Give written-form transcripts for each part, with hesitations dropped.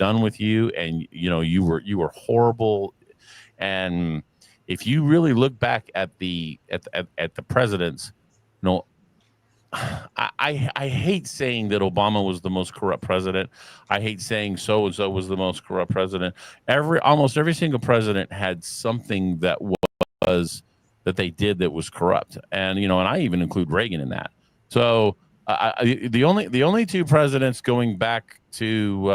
done with you, and you were horrible. And if you really look back at the presidents, no, I hate saying that Obama was the most corrupt president. I hate saying so and so was the most corrupt president. Almost every single president had something that was that they did that was corrupt, and I even include Reagan in that. So the only two presidents going back to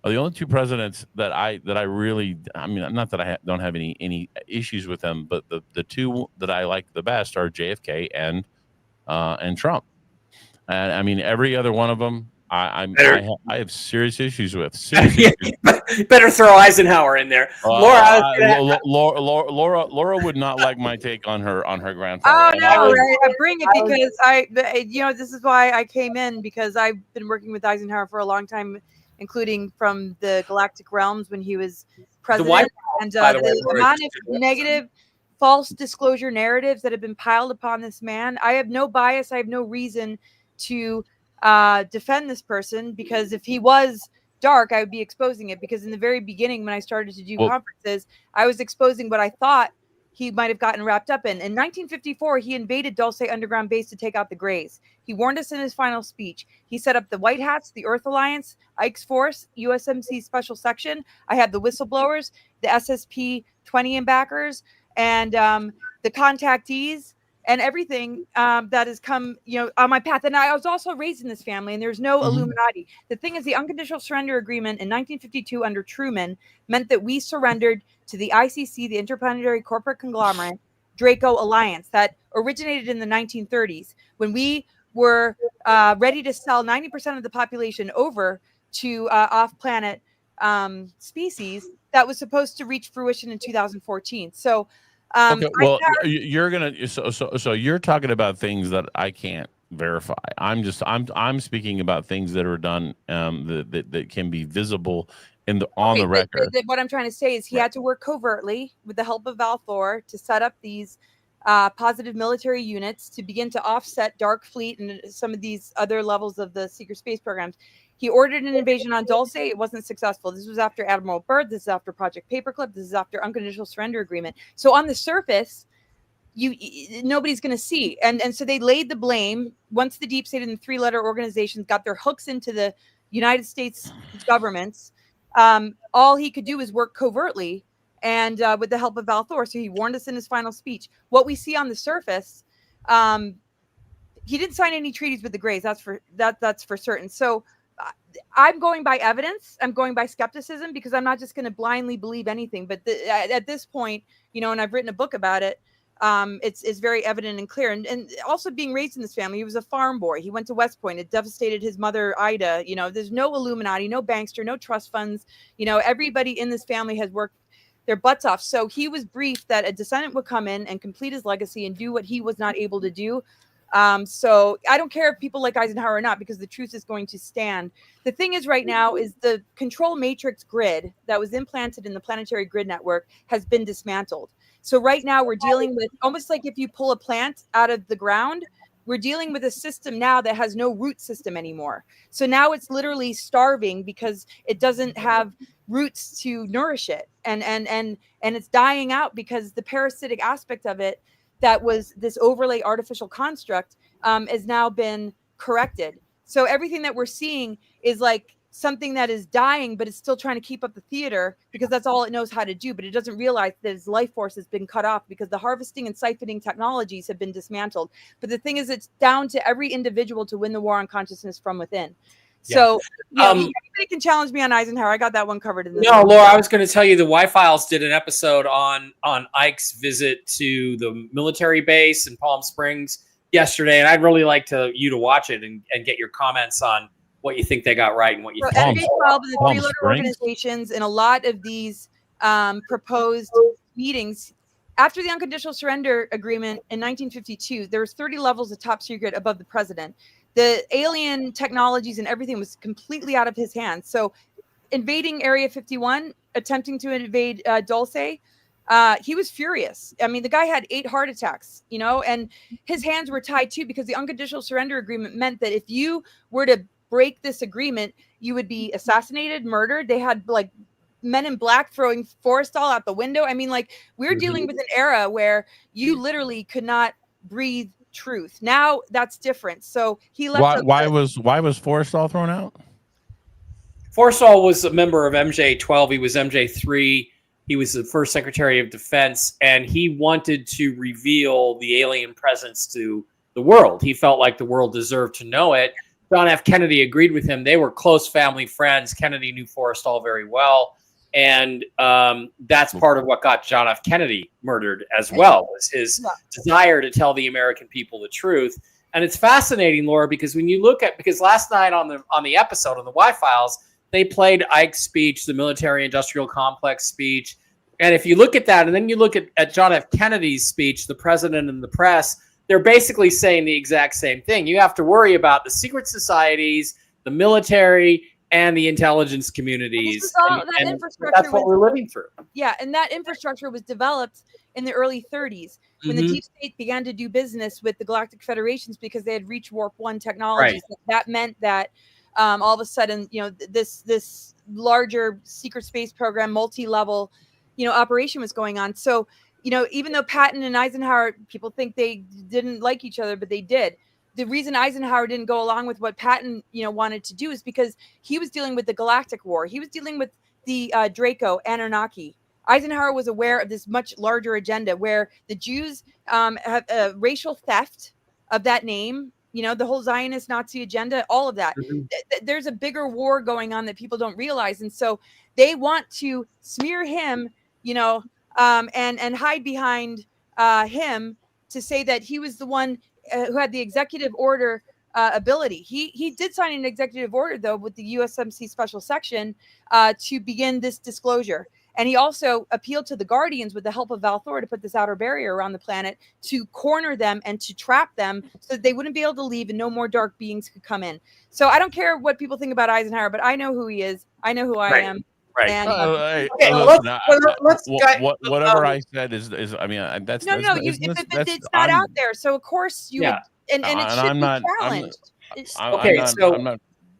are the only two presidents that I really, I mean, not that I don't have any issues with them, but the two that I like the best are JFK and Trump. And I mean, every other one of them, I have serious issues with. Serious issues. Better throw Eisenhower in there. Laura would not like my take on her grandfather. Oh no, I bring it because this is why I came in, because I've been working with Eisenhower for a long time, including from the Galactic Realms when he was president, and the amount of negative, false disclosure narratives that have been piled upon this man. I have no bias. I have no reason to defend this person, because if he was dark, I would be exposing it, because in the very beginning, when I started to do conferences, I was exposing what I thought he might have gotten wrapped up in. In 1954, he invaded Dulce underground base to take out the Greys. He warned us in his final speech. He set up the White Hats, the Earth Alliance, Ike's Force, USMC Special Section. I had the whistleblowers, the SSP-20 backers, and the contactees, and everything that has come, on my path. And I was also raised in this family, and there's no Illuminati. The thing is, the unconditional surrender agreement in 1952 under Truman meant that we surrendered to the ICC, the Interplanetary Corporate Conglomerate, Draco Alliance, that originated in the 1930s, when we were ready to sell 90% of the population over to off-planet species that was supposed to reach fruition in 2014. So, okay, well, you're talking about things that I can't verify. I'm speaking about things that are done that can be visible on the record. What I'm trying to say is he had to work covertly with the help of Val Thor to set up these positive military units to begin to offset Dark Fleet and some of these other levels of the secret space programs. He ordered an invasion on Dulce. It wasn't successful. This was after Admiral Byrd. This is after Project Paperclip. This is after Unconditional Surrender Agreement. So on the surface, nobody's going to see. And so they laid the blame. Once the deep state and the three-letter organizations got their hooks into the United States governments, all he could do is work covertly and with the help of Val Thor. So he warned us in his final speech. What we see on the surface, he didn't sign any treaties with the Greys. That's for certain. So I'm going by evidence. I'm going by skepticism, because I'm not just going to blindly believe anything. But at this point, and I've written a book about it, it's very evident and clear. And also being raised in this family, he was a farm boy. He went to West Point. It devastated his mother, Ida. There's no Illuminati, no bankster, no trust funds. Everybody in this family has worked their butts off. So he was briefed that a descendant would come in and complete his legacy and do what he was not able to do. So I don't care if people like Eisenhower or not, because the truth is going to stand. The thing is, right now, is the control matrix grid that was implanted in the planetary grid network has been dismantled. So right now we're dealing with, almost like if you pull a plant out of the ground, we're dealing with a system now that has no root system anymore. So now it's literally starving because it doesn't have roots to nourish it. And it's dying out because the parasitic aspect of it, that was this overlay artificial construct, has now been corrected. So everything that we're seeing is like something that is dying, but it's still trying to keep up the theater, because that's all it knows how to do. But it doesn't realize that its life force has been cut off, because the harvesting and siphoning technologies have been dismantled. But the thing is, it's down to every individual to win the war on consciousness from within. So anybody can challenge me on Eisenhower. I got that one covered in this. No, Laura, I was going to tell you the Y-Files did an episode on Ike's visit to the military base in Palm Springs yesterday, and I'd really like you to watch it and get your comments on what you think they got right and what you think. MJ12 and the three-letter organizations and a lot of these proposed meetings. After the unconditional surrender agreement in 1952, there was 30 levels of top secret above the president. The alien technologies and everything was completely out of his hands. So invading Area 51, attempting to invade Dulce, he was furious. I mean, the guy had 8 heart attacks, and his hands were tied too, because the unconditional surrender agreement meant that if you were to break this agreement, you would be assassinated, murdered. They had like men in black throwing Forrestal out the window. I mean, like, we're dealing with an era where you literally could not breathe truth. Now that's different. So he left. Why was Forrestal thrown out? Forrestal was a member of MJ-12. He was MJ-3. He was the first Secretary of Defense, and he wanted to reveal the alien presence to the world. He felt like the world deserved to know it. John F. Kennedy agreed with him. They were close family friends. Kennedy knew Forrestal very well, and that's part of what got John F. Kennedy murdered as well, was his desire to tell the American people the truth. And it's fascinating, Laura, because when you look at, because last night on the episode of the Y-Files, they played Ike's speech, the military-industrial complex speech. And if you look at that, and then you look at John F. Kennedy's speech, the president and the press, they're basically saying the exact same thing. You have to worry about the secret societies, the military, and the intelligence communities. And that's what we're living through. Yeah, and that infrastructure was developed in the early 30s when the deep state began to do business with the Galactic Federations because they had reached Warp 1 technologies. Right. That meant that all of a sudden, this larger secret space program, multi-level, operation was going on. So, even though Patton and Eisenhower, people think they didn't like each other, but they did. The reason Eisenhower didn't go along with what Patton, wanted to do is because he was dealing with the Galactic War. He was dealing with the Draco Anunnaki. Eisenhower was aware of this much larger agenda where the Jews have racial theft of that name. The whole Zionist Nazi agenda, all of that. There's a bigger war going on that people don't realize. And so they want to smear him, and hide behind him to say that he was the one who had the executive order ability. He did sign an executive order, though, with the USMC special section to begin this disclosure. And he also appealed to the Guardians with the help of Valthor to put this outer barrier around the planet to corner them and to trap them so that they wouldn't be able to leave and no more dark beings could come in. So I don't care what people think about Eisenhower, but I know who he is. I know who I am. Right. And, whatever I said is I mean, that's no. It's not out there. So of course you would, and it should be challenged.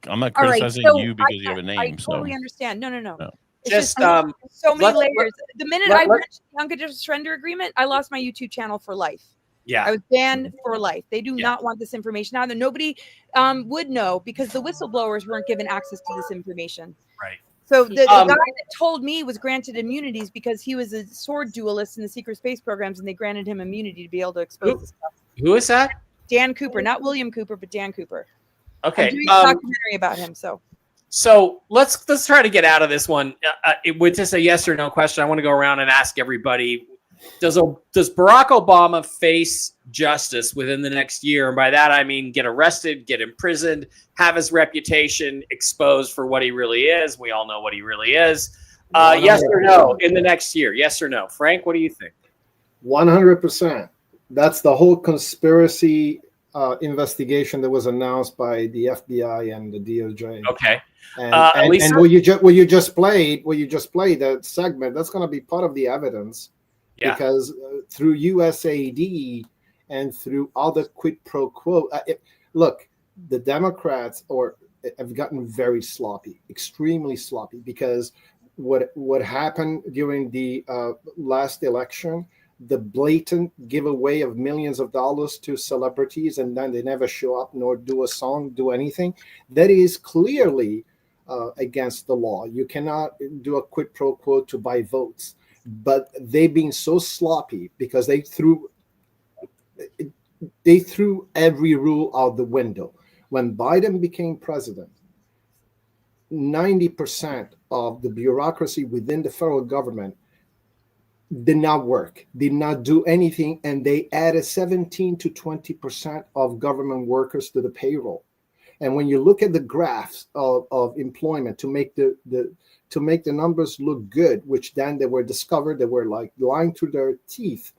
I'm not criticizing you because you have a name. I totally understand. No. It's just so many layers. The minute I mentioned the unconditional surrender agreement, I lost my YouTube channel for life. Yeah, I was banned for life. They do not want this information out there. Nobody would know because the whistleblowers weren't given access to this information. Right. So the guy that told me was granted immunities because he was a sword duelist in the secret space programs, and they granted him immunity to be able to expose this stuff. Who is that? Dan Cooper, not William Cooper, but Dan Cooper. Okay. I'm doing a documentary about him. So let's try to get out of this one. With just a yes or no question, I want to go around and ask everybody: Does Barack Obama face justice within the next year? And by that I mean get arrested, get imprisoned, have his reputation exposed for what he really is. We all know what he really is. Yes or no in the next year? Yes or no? Frank, what do you think? 100%. That's the whole conspiracy investigation that was announced by the FBI and the DOJ. Okay. And what you just played that segment, that's going to be part of the evidence, because through USAID and through other quid pro quo, look, the Democrats have gotten very sloppy, extremely sloppy, because what happened during the last election, the blatant giveaway of millions of dollars to celebrities, and then they never show up nor do a song, do anything, that is clearly against the law. You cannot do a quid pro quo to buy votes. But they've been so sloppy because they threw every rule out the window. When Biden became president, 90% of the bureaucracy within the federal government did not work, did not do anything, and they added 17 to 20% of government workers to the payroll. And when you look at the graphs of employment to make the numbers look good, which then they were discovered, they were like lying through their teeth,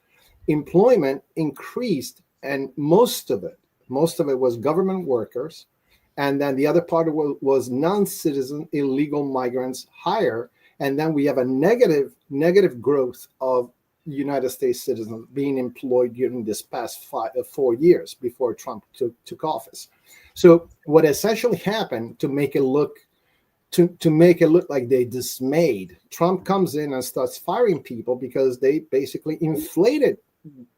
employment increased, and most of it was government workers, and then the other part was non-citizen illegal migrants higher, and then we have a negative growth of United States citizens being employed during this past 4 years before Trump took office. So what essentially happened to make it look like they dismayed, Trump comes in and starts firing people because they basically inflated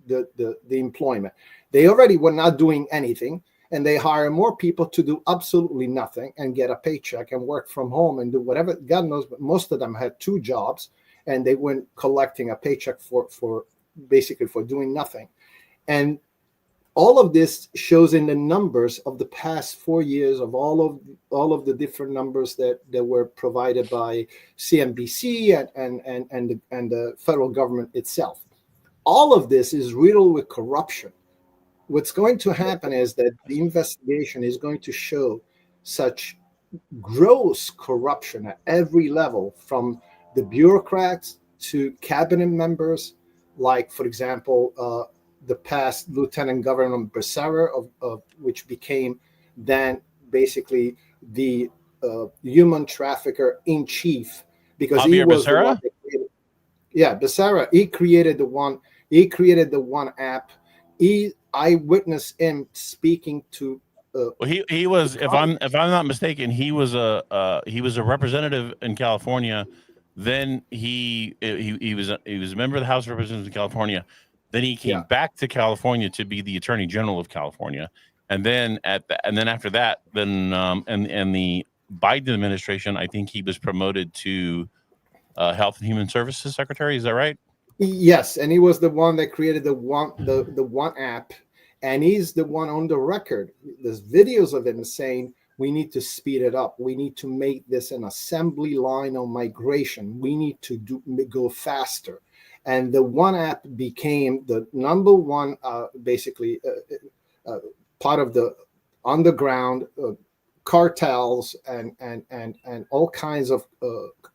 the employment. They already were not doing anything, and they hire more people to do absolutely nothing and get a paycheck and work from home and do whatever. God knows, but most of them had 2 jobs, and they went collecting a paycheck for basically for doing nothing. And all of this shows in the numbers of the past 4 years of all of the different numbers that were provided by CNBC and the federal government itself. All of this is riddled with corruption. What's going to happen is that the investigation is going to show such gross corruption at every level, from the bureaucrats to cabinet members, like, for example, the past Lieutenant Governor Becerra, of which became then basically the human trafficker in chief, because Javier he was Becerra? the one that created, Becerra. He created the one. He created the one app. I witnessed him speaking to. Well, he was, if I'm not mistaken, he was a representative in California. Then he was a member of the House of Representatives in California. Then he came back to California to be the Attorney General of California, and then after that, then and the Biden administration, I think he was promoted to Health and Human Services Secretary. Is that right? Yes, and he was the one that created the one app, and he's the one on the record. There's videos of him saying, we need to speed it up. We need to make this an assembly line on migration. We need to go faster. And the one app became the number one, basically, part of the underground cartels and all kinds of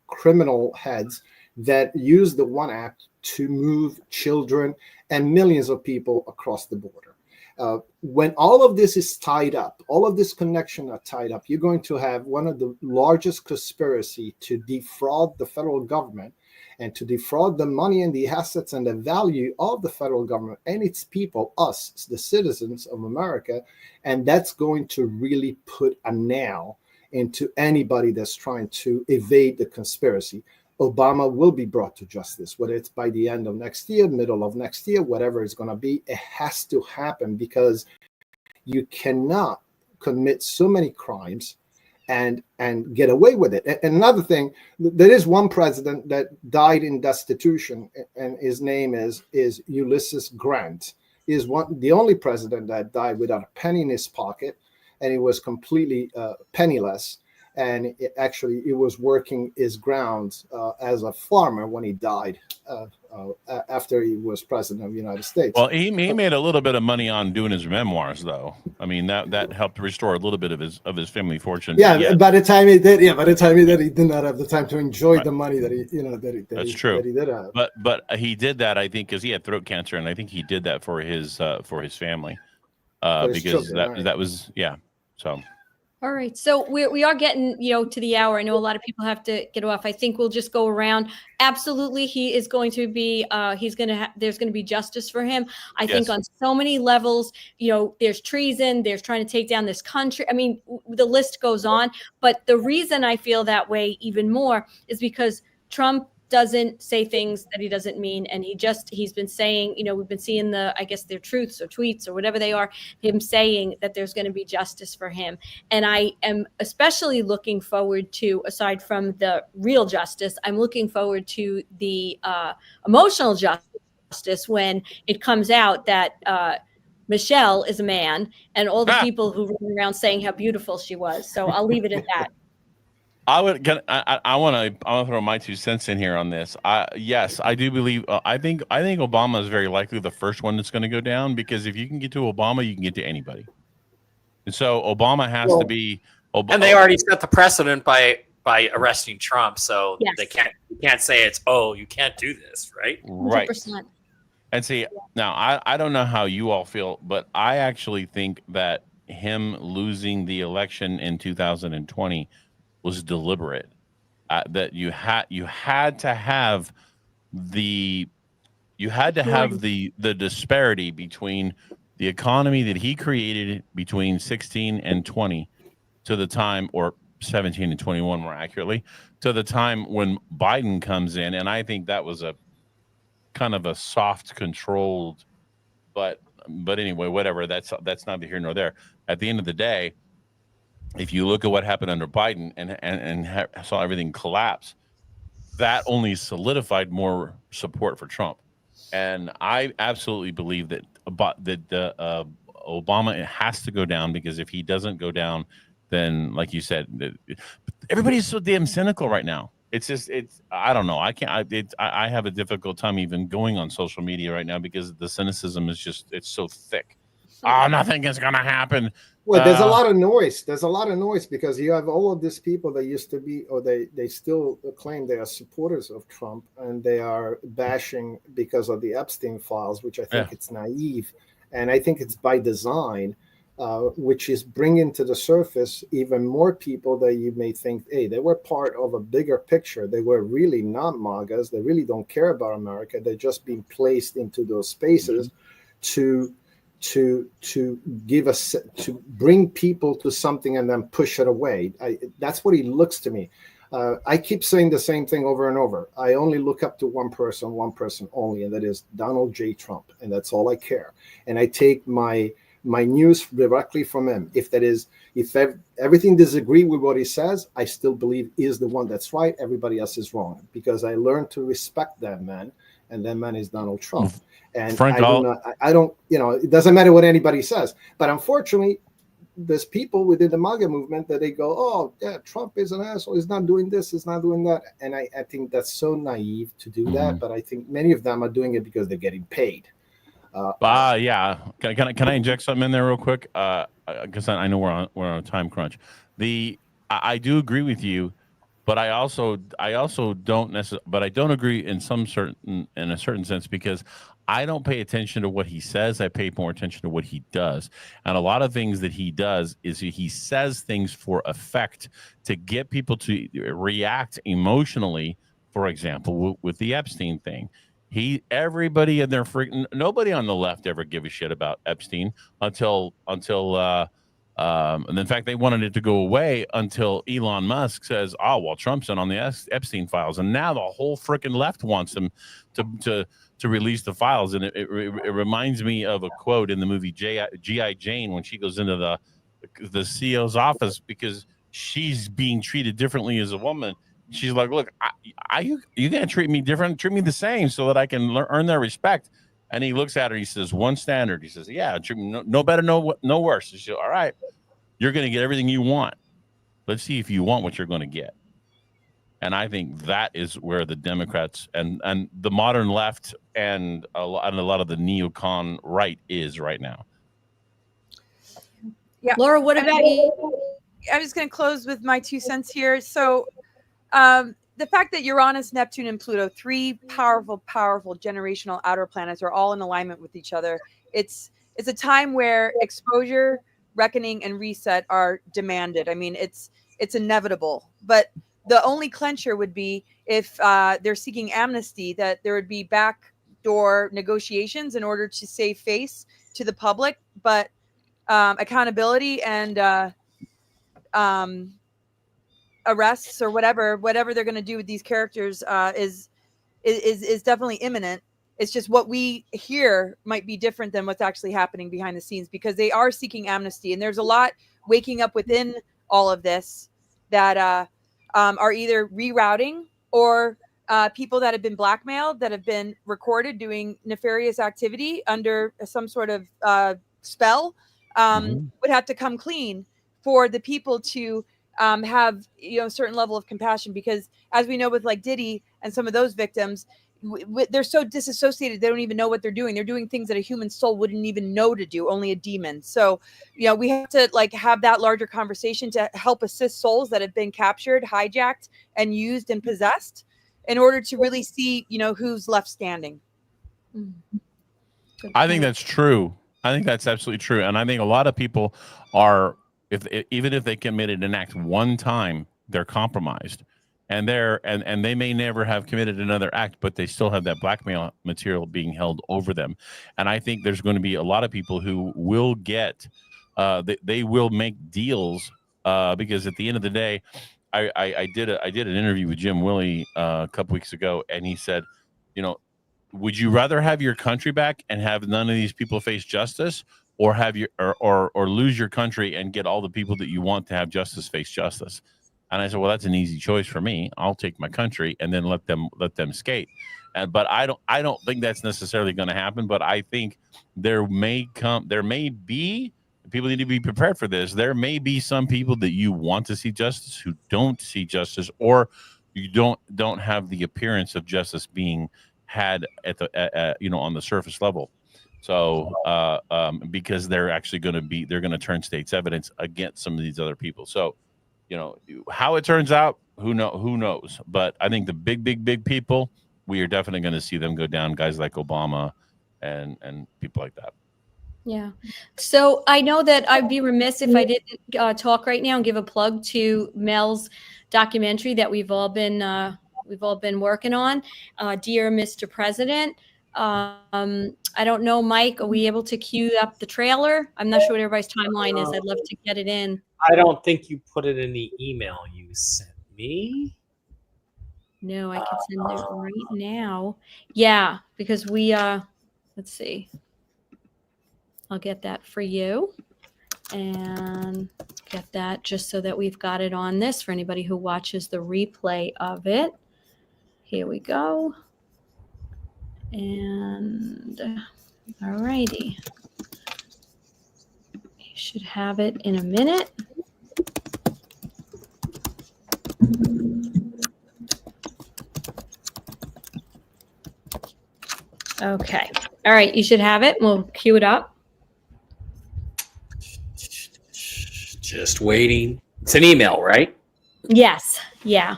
criminal heads that use the one app to move children and millions of people across the border. When all of this is tied up, all of this connection are tied up, you're going to have one of the largest conspiracy to defraud the federal government and to defraud the money and the assets and the value of the federal government and its people, us, the citizens of America. And that's going to really put a nail into anybody that's trying to evade the conspiracy. Obama will be brought to justice, whether it's by the end of next year, middle of next year, whatever it's going to be. It has to happen, because you cannot commit so many crimes and get away with it. And another thing, there is one president that died in destitution, and his name is Ulysses Grant. He is the only president that died without a penny in his pocket, and he was completely penniless. And he was working his grounds as a farmer when he died after he was president of the United States. Well, he made a little bit of money on doing his memoirs, though. I mean, that helped restore a little bit of his family fortune. Yeah, by the time he did, he did not have the time to enjoy the money that he That's true. That he did have. But he did that, I think, because he had throat cancer, and I think he did that for his family, because children, that was so. All right. So we are getting, to the hour. I know a lot of people have to get off. I think we'll just go around. Absolutely. He is going to be, there's going to be justice for him. I think on so many levels, there's treason, there's trying to take down this country. I mean, the list goes on. But the reason I feel that way even more is because Trump doesn't say things that he doesn't mean. And he's been saying, we've been seeing their truths or tweets or whatever they are, him saying that there's going to be justice for him. And I am especially looking forward to, aside from the real justice, I'm looking forward to the emotional justice when it comes out that Michelle is a man, and all the people who run around saying how beautiful she was. So I'll leave it at that. I want to throw my 2 cents in here on this. Yes, I do believe. I think Obama is very likely the first one that's going to go down, because if you can get to Obama, you can get to anybody. And so Obama has to be. And they already set the precedent by arresting Trump, so they can't say you can't do this, right? Right. 100%. And see, now I don't know how you all feel, but I actually think that him losing the election in 2020 was deliberate. That you had to have the disparity between the economy that he created between 16 and 20 to the time, or 17 and 21 more accurately, to the time when Biden comes in. And I think that was a kind of a soft controlled, but anyway, whatever, that's neither here nor there. At the end of the day, if you look at what happened under Biden and saw everything collapse, that only solidified more support for Trump. And I absolutely believe that Obama has to go down, because if he doesn't go down, then, like you said, everybody's so damn cynical right now. It's just, I don't know. I have a difficult time even going on social media right now, because the cynicism is just, it's so thick. Oh, nothing is going to happen. Well, there's a lot of noise. There's a lot of noise because you have all of these people that used to be, or they still claim they are supporters of Trump, and they are bashing because of the Epstein files, which I think it's naive. And I think it's by design, which is bringing to the surface even more people that you may think, hey, they were part of a bigger picture. They were really not MAGAs. They really don't care about America. They're just being placed into those spaces to give us, to bring people to something and then push it away. That's what he looks to me. I keep saying the same thing over and over. I only look up to one person only, and that is Donald J. Trump, and that's all I care. And I take my news directly from him. If everything disagree with what he says, I still believe he is the one that's right. Everybody else is wrong, because I learned to respect that man, and that man is Donald Trump. And Frank, I don't, it doesn't matter what anybody says. But unfortunately, there's people within the MAGA movement that they go, oh, yeah, Trump is an asshole. He's not doing this. He's not doing that. And I think that's so naive to do that. But I think many of them are doing it because they're getting paid. Yeah. Can I inject something in there real quick? Because I know we're on a time crunch. I do agree with you, but I also don't necessarily. But I don't agree in a certain sense, because I don't pay attention to what he says. I pay more attention to what he does. And a lot of things that he does is he says things for effect to get people to react emotionally. For example, with the Epstein thing, everybody in their nobody on the left ever give a shit about Epstein until and in fact, they wanted it to go away until Elon Musk says, oh, well, Trump's in on the Epstein files. And now the whole freaking left wants him to release the files. And it reminds me of a quote in the movie G.I. Jane, when she goes into the CEO's office because she's being treated differently as a woman. She's like, look, you got to treat me different, treat me the same so that I can earn their respect. And he looks at her, he says, one standard. He says, yeah, treat me no better, no worse. She says, all right, you're going to get everything you want. Let's see if you want what you're going to get. And I think that is where the Democrats and the modern left and a lot of the neocon right is right now. Yeah. Laura, what about you? I'm just going to close with my 2 cents here. So the fact that Uranus, Neptune, and Pluto, 3 powerful generational outer planets, are all in alignment with each other. It's a time where exposure, reckoning, and reset are demanded. I mean, it's inevitable. But the only clincher would be if they're seeking amnesty, that there would be backdoor negotiations in order to save face to the public. But accountability and arrests or whatever they're going to do with these characters is definitely imminent. It's just what we hear might be different than what's actually happening behind the scenes, because they are seeking amnesty, and there's a lot waking up within all of this that are either rerouting or people that have been blackmailed, that have been recorded doing nefarious activity under some sort of spell, would have to come clean for the people to have a certain level of compassion, because as we know with like Diddy and some of those victims, they're so disassociated, they don't even know what they're doing. They're doing things that a human soul wouldn't even know to do, only a demon. So we have to have that larger conversation to help assist souls that have been captured, hijacked, and used and possessed, in order to really see who's left standing. I think that's true. I think that's absolutely true. And I think a lot of people are, even if they committed an act one time, they're compromised. and they may never have committed another act, but they still have that blackmail material being held over them. And I think there's going to be a lot of people who will get, they will make deals because at the end of the day, I did an interview with Jim Willey a couple weeks ago, and he said, would you rather have your country back and have none of these people face justice, or have or lose your country and get all the people that you want to have justice face justice? And I said, well, that's an easy choice for me. I'll take my country and then let them skate. But I don't think that's necessarily going to happen. But I think there may be, people need to be prepared for this. There may be some people that you want to see justice who don't see justice, or you don't have the appearance of justice being had at the on the surface level. So because they're actually going to turn state's evidence against some of these other people. So how it turns out, who knows? But I think the big people, we are definitely going to see them go down. Guys like Obama and people like that. Yeah. So I know that I'd be remiss if I didn't talk right now and give a plug to Mel's documentary that we've all been working on, Dear Mr. President. I don't know, Mike, are we able to queue up the trailer? I'm not sure what everybody's timeline is. I'd love to get it in. I don't think you put it in the email you sent me. No, I can send it right now. Yeah, because we let's see. I'll get that for you and get that just so that we've got it on this for anybody who watches the replay of it. Here we go. And all righty. You should have it in a minute. Okay. All right. You should have it. We'll queue it up. Just waiting. It's an email, right? Yes. Yeah.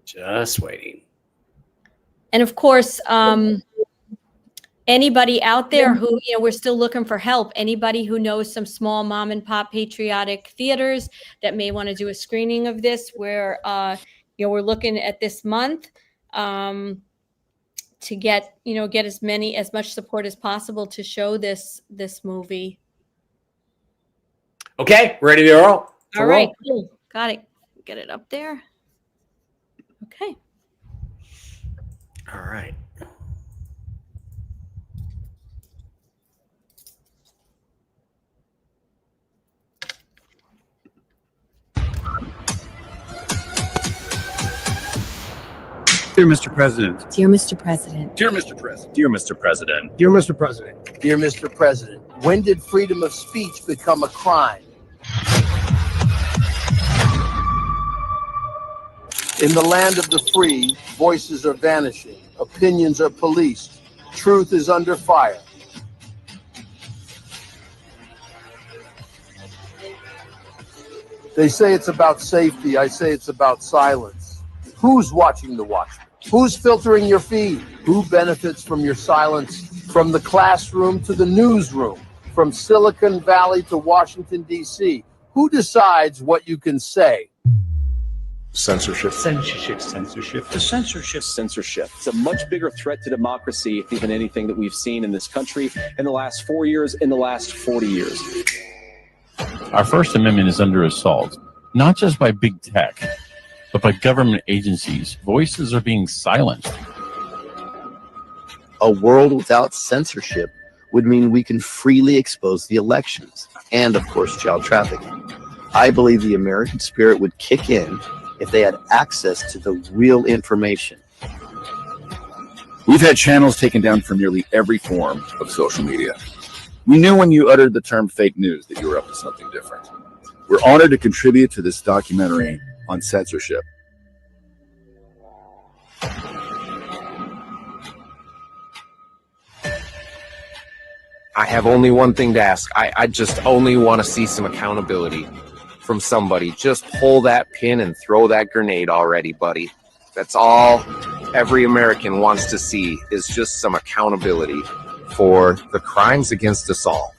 Just waiting. And of course, anybody out there who, we're still looking for help. Anybody who knows some small mom and pop patriotic theaters that may want to do a screening of this, where, we're looking at this month to get as much support as possible to show this movie. Okay, ready to roll. All right, cool. Got it. Get it up there. Okay. All right. Dear Mr. President. Dear Mr. President. Dear Mr. President. Dear Mr. President. Dear Mr. President. Dear Mr. President, when did freedom of speech become a crime? In the land of the free, voices are vanishing, opinions are policed, truth is under fire. They say it's about safety, I say it's about silence. Who's watching the watchman? Who's filtering your feed? Who benefits from your silence? From the classroom to the newsroom, from Silicon Valley to Washington, D.C. Who decides what you can say? Censorship. Censorship. Censorship. The censorship. Censorship. It's a much bigger threat to democracy than anything that we've seen in this country in the last 4 years, in the last 40 years. Our First Amendment is under assault, not just by big tech, but by government agencies. Voices are being silenced. A world without censorship would mean we can freely expose the elections and, of course, child trafficking. I believe the American spirit would kick in if they had access to the real information. We've had channels taken down from nearly every form of social media. We knew when you uttered the term fake news that you were up to something different. We're honored to contribute to this documentary on censorship. I have only one thing to ask. I just only want to see some accountability from somebody. Just pull that pin and throw that grenade already, buddy. That's all every American wants to see, is just some accountability for the crimes against us all.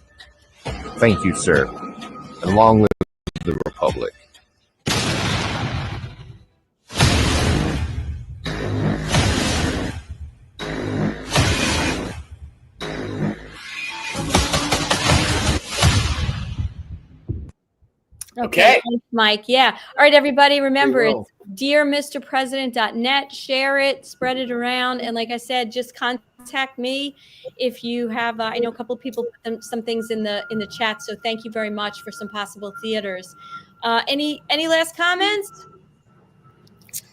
Thank you, sir. And long live the Republic. Okay. Thanks, Mike. Yeah. All right, everybody. Remember, will. it's dearmrpresident.net. Share it, spread it around. And like I said, just contact me if you have, I know a couple of people put some things in the chat. So thank you very much for some possible theaters. Any last comments?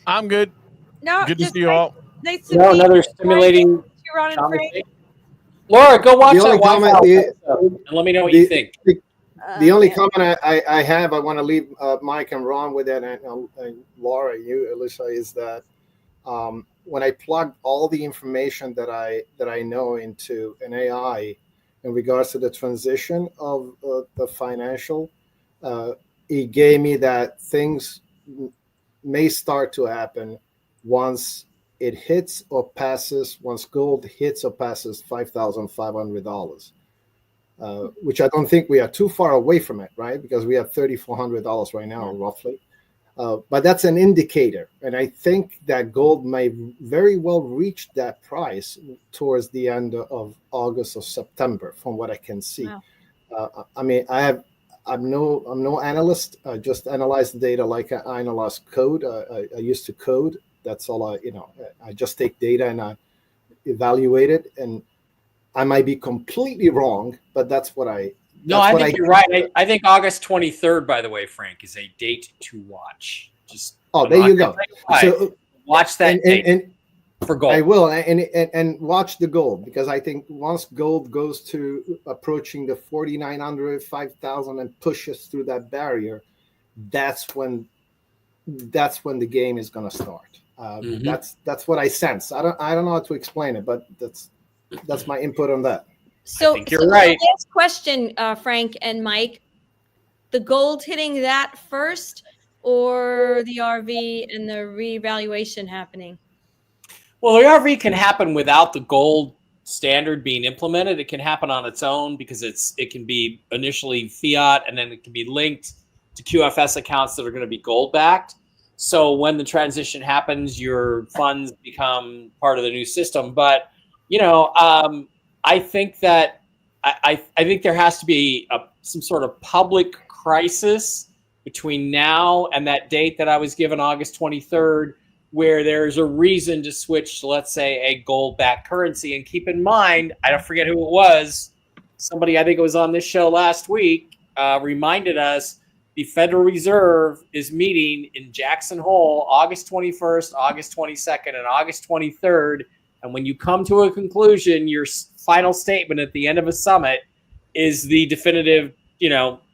I'm good. No, Good to just see you all. nice to No, meet another you, stimulating Ron and Frank. conversation. Laura, go watch The only that Wi-Fi comment- the- episode and let me know what you think. The only comment I have, I want to leave Mike and Ron with it, and Laura, you, Alicia, is that when I plugged all the information that I know into an AI in regards to the transition of the financial, it gave me that things may start to happen once it hits or passes, once gold hits or passes $5,500. Which I don't think we are too far away from it, right? Because we have $3,400 right now, roughly. But that's an indicator. And I think that gold may very well reach that price towards the end of August or September, from what I can see. Wow. I mean, I'm no analyst. I just analyze the data like I analyze code. I used to code. That's all I just take data and I evaluate it. And I might be completely wrong, but that's what I. No, I think you're right. I think August 23rd, by the way, Frank, is a date to watch. Just there you go. So watch that date for gold. I will, and watch the gold, because I think once gold goes to approaching the 4,900, 5,000 and pushes through that barrier, that's when the game is going to start. That's what I sense. I don't know how to explain it, but that's my input on that. So, I think you're right. Last question, Frank and Mike. The gold hitting that first, or the RV and the revaluation happening? Well, the RV can happen without the gold standard being implemented. It can happen on its own because it can be initially fiat, and then it can be linked to QFS accounts that are going to be gold backed. So when the transition happens, your funds become part of the new system. But I think that I think there has to be some sort of public crisis between now and that date that I was given, August 23rd, where there's a reason to switch to, let's say, a gold-backed currency. And keep in mind, I don't forget who it was. Somebody, I think it was on this show last week, reminded us the Federal Reserve is meeting in Jackson Hole August 21st, August 22nd, and August 23rd. And when you come to a conclusion, your final statement at the end of a summit is the definitive,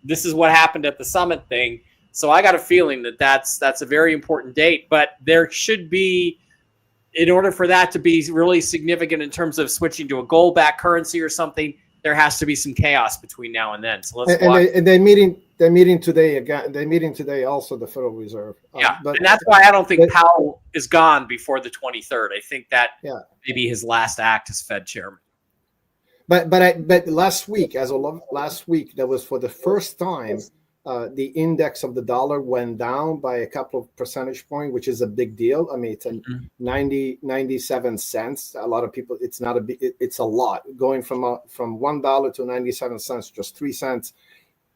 this is what happened at the summit thing. So I got a feeling that that's a very important date. But there should be, in order for that to be really significant in terms of switching to a gold-backed currency or something, there has to be some chaos between now and then. So let's watch. And they're meeting today again. They're meeting today also, the Federal Reserve. Yeah, and that's why I don't think Powell is gone before the 23rd. I think that maybe his last act as Fed chairman. But last week, that was for the first time the index of the dollar went down by a couple of percentage points, which is a big deal. I mean, it's a 97 cents. A lot of people, it's not a big, it's a lot going from $1 to 97 cents, just 3 cents.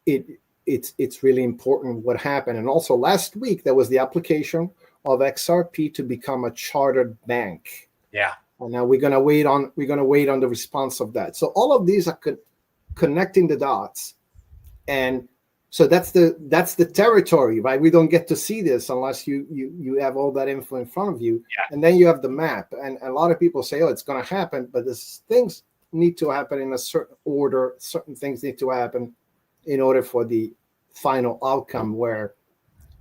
It's really important what happened. And also last week, there was the application of XRP to become a chartered bank. Yeah. And now we're gonna wait on the response of that. So all of these are connecting the dots, and so that's the territory, right? We don't get to see this unless you have all that info in front of you, and then you have the map. And a lot of people say, "Oh, it's gonna happen," but things need to happen in a certain order. Certain things need to happen in order for the final outcome, where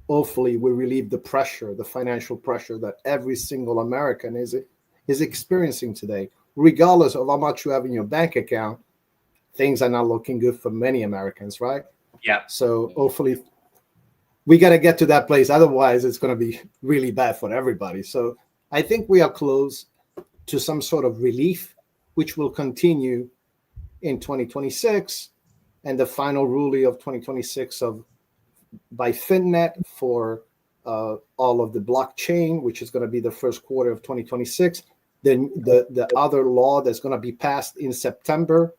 hopefully we relieve the pressure, the financial pressure that every single American is experiencing today, regardless of how much you have in your bank account. Things are not looking good for many Americans, right? Yeah. So hopefully we got to get to that place. Otherwise, it's going to be really bad for everybody. So I think we are close to some sort of relief, which will continue in 2026, and the final ruling of 2026 by FinNet for all of the blockchain, which is going to be the first quarter of 2026. Then the other law that's going to be passed in September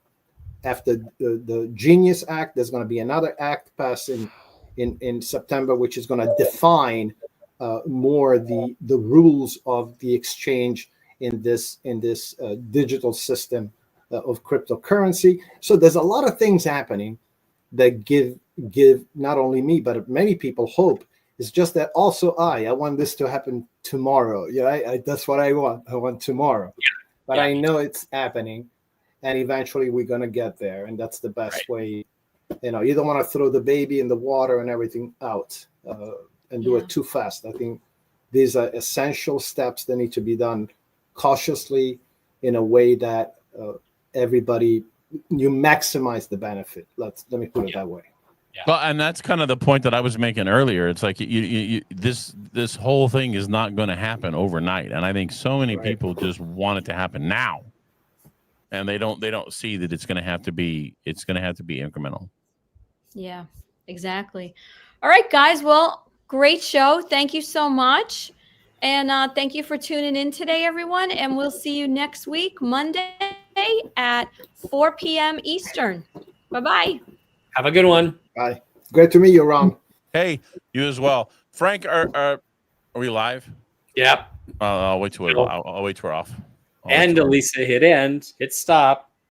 after the Genius Act, there's going to be another act passed in in September, which is going to define more the rules of the exchange in this digital system of cryptocurrency. So there's a lot of things happening that give not only me but many people hope. It's just that also I want this to happen tomorrow. Yeah, that's what I want. I want tomorrow, but I know it's happening, and eventually we're gonna get there, and that's the best way. You don't want to throw the baby in the water and everything out and do it too fast. I think these are essential steps that need to be done cautiously in a way that everybody, you maximize the benefit. Let me put it that way. Yeah. Well, and that's kind of the point that I was making earlier. It's like this whole thing is not going to happen overnight, and I think so many people just want it to happen now, and they don't see that it's going to have to be incremental. Yeah, exactly. All right, guys. Well, great show. Thank you so much, and thank you for tuning in today, everyone. And we'll see you next week, Monday at 4 p.m. Eastern. Bye-bye. Have a good one. Bye. Great to meet you, Ron. Hey, you as well. Frank, are we live? Yep. I'll wait till we're off. And Elisa, hit end, hit stop.